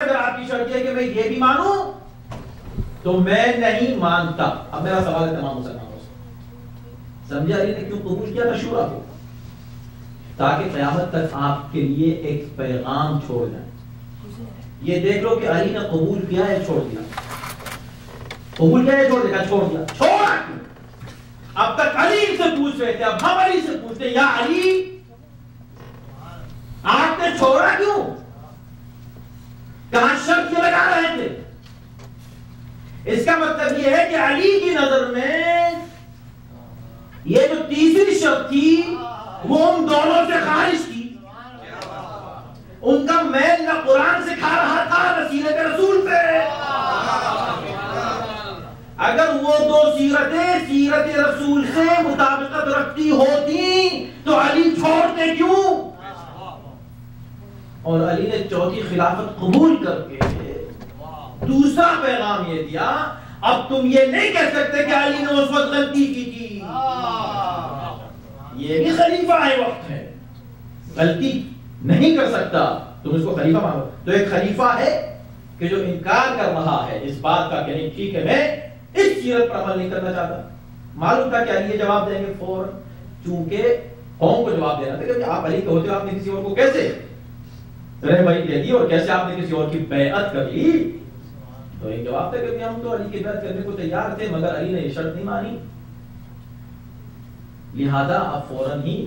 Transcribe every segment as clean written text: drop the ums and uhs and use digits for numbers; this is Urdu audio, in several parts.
اگر آپ کی شرط ہے کہ میں یہ بھی مانوں تو میں نہیں مانتا. اب میرا سوال ہے تمام مسلمانوں سے, سمجھا علی نے کیوں قبول کیا تھا شورا کو؟ تاکہ قیامت تک آپ کے لیے ایک پیغام چھوڑ جائیں. یہ دیکھ لو کہ علی نے قبول کیا ہے چھوڑ دیا, قبول کیا ہے چھوڑ دیا, چھوڑ دیا, چھوڑا کیوں؟ اب تک علی سے پوچھ رہے تھے, اب ہم علی سے پوچھتے یا علی آپ نے چھوڑا کیوں؟ کہاں شرط یہ لگا رہے تھے؟ اس کا مطلب یہ ہے کہ علی کی نظر میں یہ جو تیسری شرط تھی وہ ان دونوں سے خارج تھی. ان کا میل نہ قرآن سے کھا رہا تھا نہ سیرت رسول سے. اگر وہ دو سیرتیں سیرت رسول سے مطابقت رکھتی ہوتی تو علی چھوڑتے کیوں؟ اور علی نے چوتھی خلافت قبول کر کے دوسرا پیغام یہ دیا, اب تم یہ نہیں کہہ سکتے کہ علی نے اس وقت غلطی کی تھی, یہ بھی خلیفہ ہے وقت ہے, غلطی نہیں کر سکتا, تم اس کو خلیفہ مانو. تو ایک خلیفہ ہے کہ جو انکار کر رہا ہے اس بات کا کہ نہیں ٹھیک ہے میں اس سیرت پر عمل نہیں کرنا چاہتا. معلوم تھا کہ علی یہ جواب دیں گے فوراً, چونکہ قوم کو جواب دینا تھا کہ آپ علی کے ہوتے آپ نے کسی اور کو کیسے رہبری دے دی اور کیسے آپ نے کسی اور کی بیعت کر لی. تو ایک جواب تھا کہ ہم تو علی کی بیعت کرنے کو تیار تھے مگر علی نے یہ شرط نہیں مانی, لہذا آپ فوراً ہی.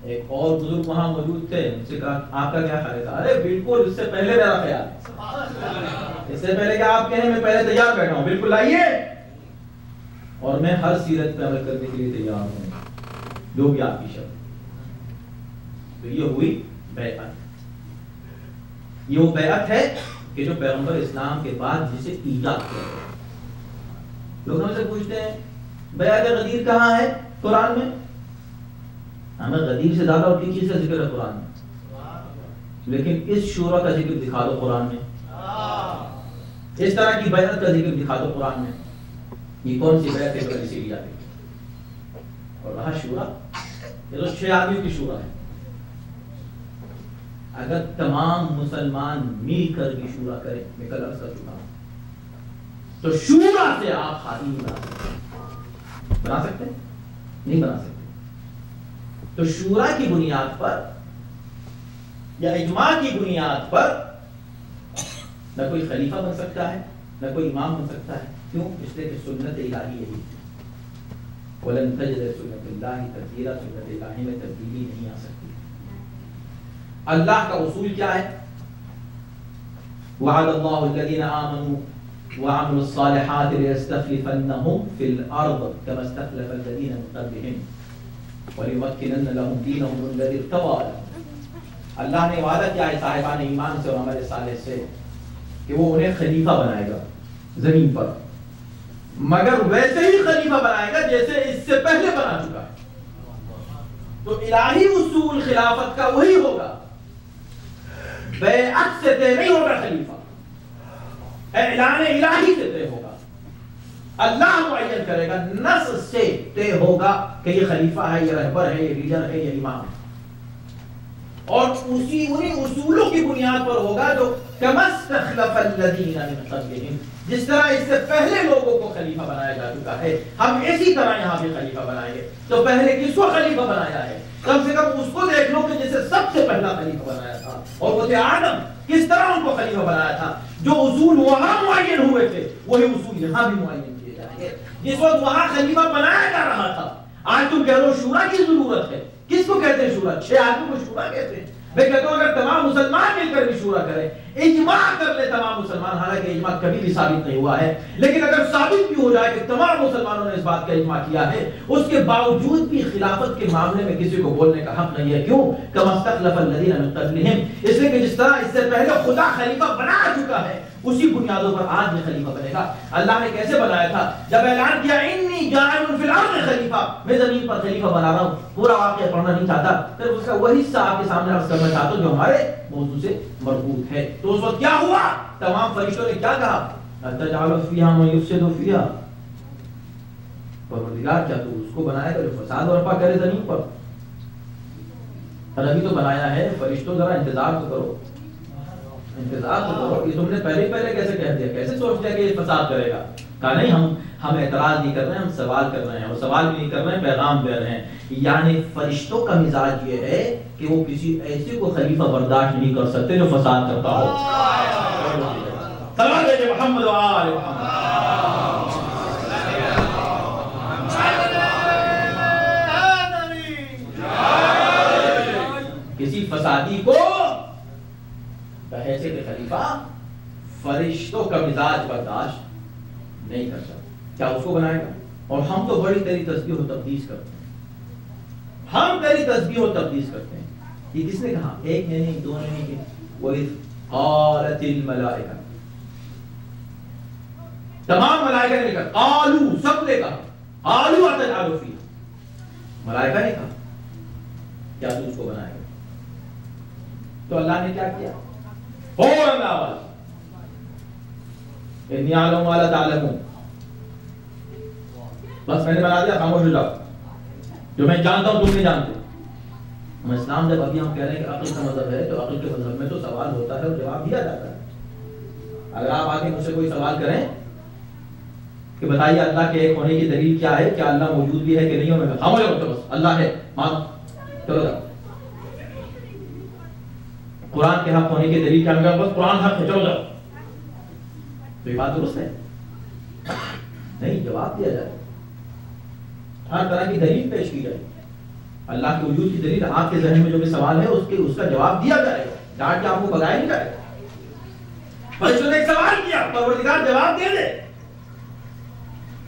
ایک اور بزرگ وہاں موجود تھے, ان سے کہا آپ کا کیا خیال تھا؟ ارے بالکل اس سے پہلے میرا خیال, اس سے پہلے کہ آپ کہیں میں پہلے تیار بیٹھا ہوں, بالکل آئیے, اور میں ہر سیرت پہ عمل کرنے کے لیے تیار ہوں جو بھی آپ کی شرط. تو یہ ہوئی بیعت. یہ وہ بیعت ہے کہ جو پیغمبر اسلام کے بعد جسے ایجاد کیا گیا. لوگ ہم سے پوچھتے ہیں بیعت غدیر کہاں ہے قرآن میں؟ ہمیں غدیر سے زیادہ اور کس چیز کا ذکر ہے قرآن میں؟ لیکن اس شورا کا ذکر دکھا دو قرآن میں, اس طرح کی بیعت کا ذکر دکھا دو قرآن میں. یہ کون سی بیعت ہے جو اسی کی جاتی ہے؟ اور رہا شورا, یہ تو 6 آدمیوں کی شورا ہے. اگر تمام مسلمان مل کر بھی شورا کریں, میں کل عرض کر چکا ہوں, تو شورا سے آپ خادم نہیں بنا سکتے, نہیں بنا سکتے. تو شورا کی بنیاد پر یا اجماع کی بنیاد پر نہ کوئی خلیفہ بن سکتا ہے نہ کوئی امام بن سکتا ہے. کیوں؟ اس لیے کہ سنت الہی یہی ہے. وَلَن تَجِدَ سُنَّتَ اللَّهِ تَبْدِيلًا, سنت الہی میں تبدیلی نہیں آ سکتی. اللہ کا اصول کیا ہے؟ وعد اللہ الذین آمنوا وعملوا الصالحات ليستخلفنهم في الارض كما استخلف الذین من قبلهم وليمكنن لهم دینهم الذی ارتضى لهم. اللہ نے وعدہ کیا ہے صاحبان ایمان سے اور عمل صالح سے کہ وہ انہیں خلیفہ بنائے گا زمین پر, مگر ویسے ہی خلیفہ بنائے گا جیسے اس سے پہلے بنا چکا ہے. تو الہی اصول خلافت کا وہی ہوگا, بیعت سے طے نہیں ہوگا خلیفہ, اعلان الہی سے طے ہوگا. اللہ معین کرے گا, نص سے طے ہوگا کہ یہ خلیفہ ہے, یہ رہبر ہے, یہ لیڈر ہے, یہ امام ہے. اور انہیں اصولوں کی بنیاد پر ہوگا جو کما استخلف الذین من قبلہم, جس طرح اس سے پہلے لوگوں کو خلیفہ بنایا جا چکا ہے, ہم اسی طرح یہاں بھی خلیفہ بنائیں گے. تو پہلے کس کو خلیفہ بنایا ہے؟ کم سے کم اس کو دیکھ لو کہ جسے سب سے پہلا خلیفہ بنایا تھا, اور وہ تھے آدم. کس طرح ان کو خلیفہ بنایا تھا؟ جو اصول وہاں معین ہوئے تھے وہی اصول یہاں بھی معین کیے جائیں گے. جس وقت وہاں خلیفہ بنایا جا رہا تھا, آج تم کہہ رہو شورا کی ضرورت ہے. کس کو کہتے ہیں شورا؟ 6 آدمی کو شورا کہتے ہیں. میں کہتا ہوں اگر تمام مسلمان مل کر بھی شورا کریں, اجماع کر لے تمام مسلمان, حالانکہ اجماع کبھی بھی ثابت نہیں ہوا ہے, لیکن اگر ثابت بھی ہو جائے کہ تمام مسلمانوں نے اس بات کا اجماع کیا ہے, اس کے باوجود بھی خلافت کے معاملے میں کسی کو بولنے کا حق نہیں ہے. کیوں؟ کما استخلف الذین من قبلہم, اس لیے کہ جس طرح اس سے پہلے خدا خلیفہ بنا چکا ہے اسی بنیادوں پر آج بھی خلیفہ بنے گا. اللہ نے کیسے بنایا تھا؟ جب اعلان کیا انی جاعل فی الارض خلیفہ, میں زمین پر خلیفہ بنا رہا ہوں. پورا واقعہ پڑھنا نہیں چاہتا, پھر اس کا وہی حصہ آپ کے سامنے عرض کرنا چاہتا ہوں جو ہمارے موضوع سے مربوط ہے. تو اس وقت کیا ہوا؟ تمام فرشتوں نے کیا کہا؟ اتجعل فیہا من یفسد فیہا, پروردگار کیا تو اس کو بنائے گا جو فساد برپا کرے زمین پر؟ اور ابھی تو بنایا ہے, فرشتوں ذرا انتظار تو کرو. انتظار تو کرو، یہ تم نے پہلے کیسے کہہ دیا، کیسے سوچ لیا کہ یہ فساد کرے گا؟ کہا نہیں، ہم اعتراض نہیں کر رہے ہیں، ہم سوال کر رہے ہیں، اور سوال بھی نہیں کر رہے ہیں، پیغام دے رہے ہیں. یعنی فرشتوں کا مزاج یہ ہے کہ وہ کسی ایسے کو خلیفہ برداشت نہیں کر سکتے جو فساد کرتا ہو. صلوات علی محمد و آل محمد. کسی فسادی کو ایسے کہ خلیفہ فرشتوں کا مزاج برداشت نہیں کر سکتا، کیا اس کو بنائے گا؟ اور ہم تو بڑی تیری تسبیح و تقدیس کرتے ہیں، ہم تیری تسبیح و تقدیس کرتے ہیں. یہ کس نے کہا؟ ایک نے نہیں، دو نے نہیں، وَإِذْ قَالَتِ الْمَلَائِكَةُ، تمام ملائکہ نے کہا، قالو، سب نے کہا، قالو أَتَجْعَلُ فِيهَا، ملائکہ نے کہا کیا تو اس کو بنائے گا؟ تو اللہ نے کیا کیا؟ فوراً آواز، انی اعلم ما لا تعلمون، بس میں نے بنا دیا، خاموش ہو جاؤ، جو میں جانتا ہوں تم نہیں جانتے. ہم اسلام جب ابھی ہم کہہ رہے ہیں کہ عقل کا مذہب ہے، تو عقل کے مذہب میں تو سوال ہوتا ہے اور جواب دیا جاتا ہے. اگر آپ آگے مجھ سے کوئی سوال کریں کہ بتائیے اللہ کے ایک ہونے کی دلیل کیا ہے، کیا اللہ موجود بھی ہے کہ نہیں، ہو میں خاموش ہو جاؤ، بس اللہ ہے مانو، چلو جاؤ. قرآن کے حق ہونے کی دلیل کیا ہے؟ بس قرآن حق ہے، چلو جاؤ. تو یہ بات درست ہے؟ نہیں، جواب دیا جائے، ہر طرح کی دلیل پیش کی جائے. اللہ کے وجود کی دلیل، آپ کے ذہن میں جو بھی سوال ہے اس کا جواب دیا جائے، ڈانٹ کے آپ کو بگایا نہیں جائے. فرشتوں نے ایک سوال کیا، پروردگار جواب دے دے.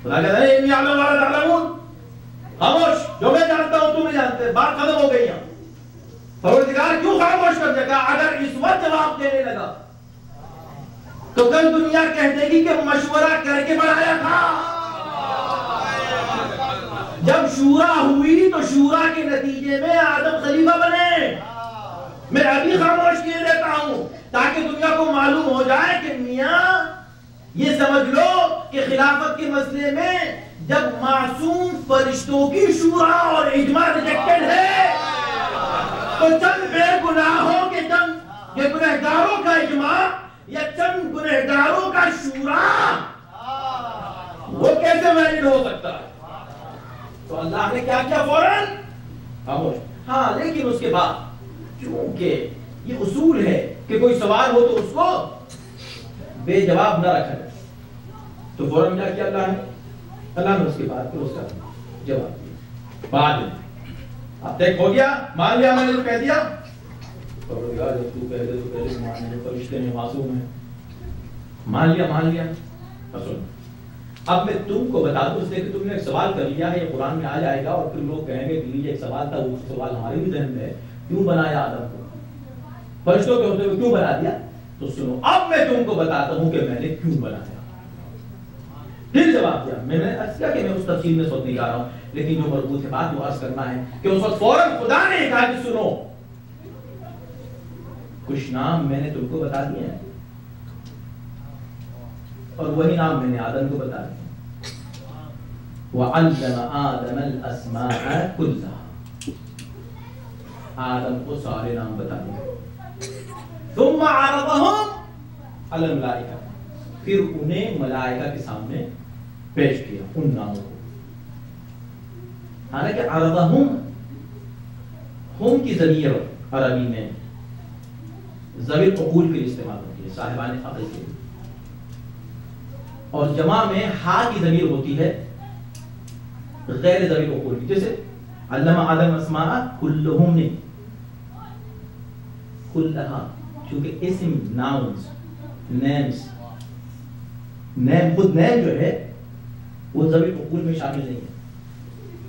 خدا کہتا ہے انی اعلم ما لا تعلمون، خاموش، جو میں جانتا ہوں تم نہیں جانتے، بات ختم ہو گئی. پروردگار کیوں خاموش کر دے گا؟ اگر اس وقت جواب دینے لگا تو کل دنیا کہہ دے گی کہ مشورہ کر کے بنایا تھا. جب شورا ہوئی تو شورا کے نتیجے میں آدم خلیفہ بنے. میں ابھی خاموش کیے دیتا ہوں تاکہ دنیا کو معلوم ہو جائے کہ میاں یہ سمجھ لو کہ خلافت کے مسئلے میں جب معصوم فرشتوں کی شورا اور اجماع ریجیکٹڈ ہے تو چند بے گناہوں کے چند یہ گنہگاروں کا اجماع یا چند گنہگاروں کا شورا وہ کیسے ویلڈ ہو سکتا ہے؟ تو اللہ نے کیا کیا؟ فوراً خاموش. ہاں لیکن اس کے بعد کیونکہ یہ اصول ہے کہ کوئی سوال ہو تو اس کو بے جواب نہ رکھا جائے، تو فوراً کیا کیا اللہ نے اس کے بعد پھر اس کا جواب دیا. بعد میں اب دیکھ ہو گیا، مان لیا، میں نے جو کہہ دیا، پروردگار جب تو کہہ دے تو پہلے مان لے، فرشتے میں معصوم ہیں، مان لیا. اب میں تم کو بتا دوں، اس لیے کہ تم نے ایک سوال کر لیا ہے، یہ قرآن میں آ جائے گا اور پھر لوگ کہیں گے کہ یہ ایک سوال تھا، وہ سوال ہمارے بھی ذہن میں ہے، کیوں بنایا آدم کو، فرشتوں کے ہوتے ہوئے کیوں بنا دیا؟ تو سنو، اب میں تم کو بتاتا ہوں کہ میں نے کیوں بنایا. پھر جواب دیا. میں نے عرض کیا کہ میں اس تفصیل میں سوچ نہیں جا رہا ہوں، لیکن جو مربوط ہے بات وہ عرض کرنا ہے کہ اس وقت فوراً خدا نے کہا کہ سنو، کچھ نام میں نے تم کو بتا دیے ہیں اور وہی نام میں نے آدم کو بتا دیا. وَعَلَّمَ آدَمَ الْأَسْمَاءَ كُلَّهَا، آدم کو سارے نام بتا دیا. ثُمَّ عَرَضَهُمْ عَلَى الْمَلَائِكَةِ، پھر انہیں ملائکہ کے سامنے پیش کیا ان ناموں کو. حالانکہ عَرَضَهُمْ ہم کی ضمیر عربی میں ذوی العقول کے لیے استعمال ہوتی ہے، صاحبان عقل کے لیے، اور جمع میں ہا کی ضمیر ہوتی ہے غیر ذوی العقول کی. جیسے علم آدم اسماء کلہم نے، کلہا، چونکہ اسم ناؤنز نیمز، نیم خود نیم جو ہے وہ ذوی العقول میں شامل نہیں ہے،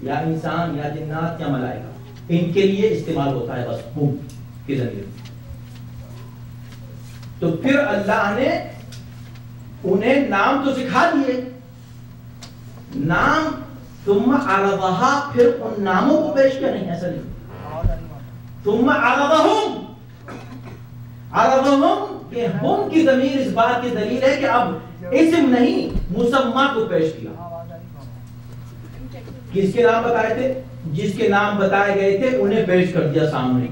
یا انسان یا جنات یا ملائکہ، ان کے لیے استعمال ہوتا ہے بس ہم کی ذریعے. تو پھر اللہ نے انہیں نام تو سکھا دیے، نام ثم عرضها، پھر ان ناموں کو پیش کیا نہیں، ایسا نہیں. ثم عرضهم، عرضهم کہ ہم کی ضمیر اس بات کی دلیل ہے کہ اب اسم نہیں مسمى کو پیش کیا. کس کے نام بتائے تھے؟ جس کے نام بتائے گئے تھے انہیں پیش کر دیا سامنے.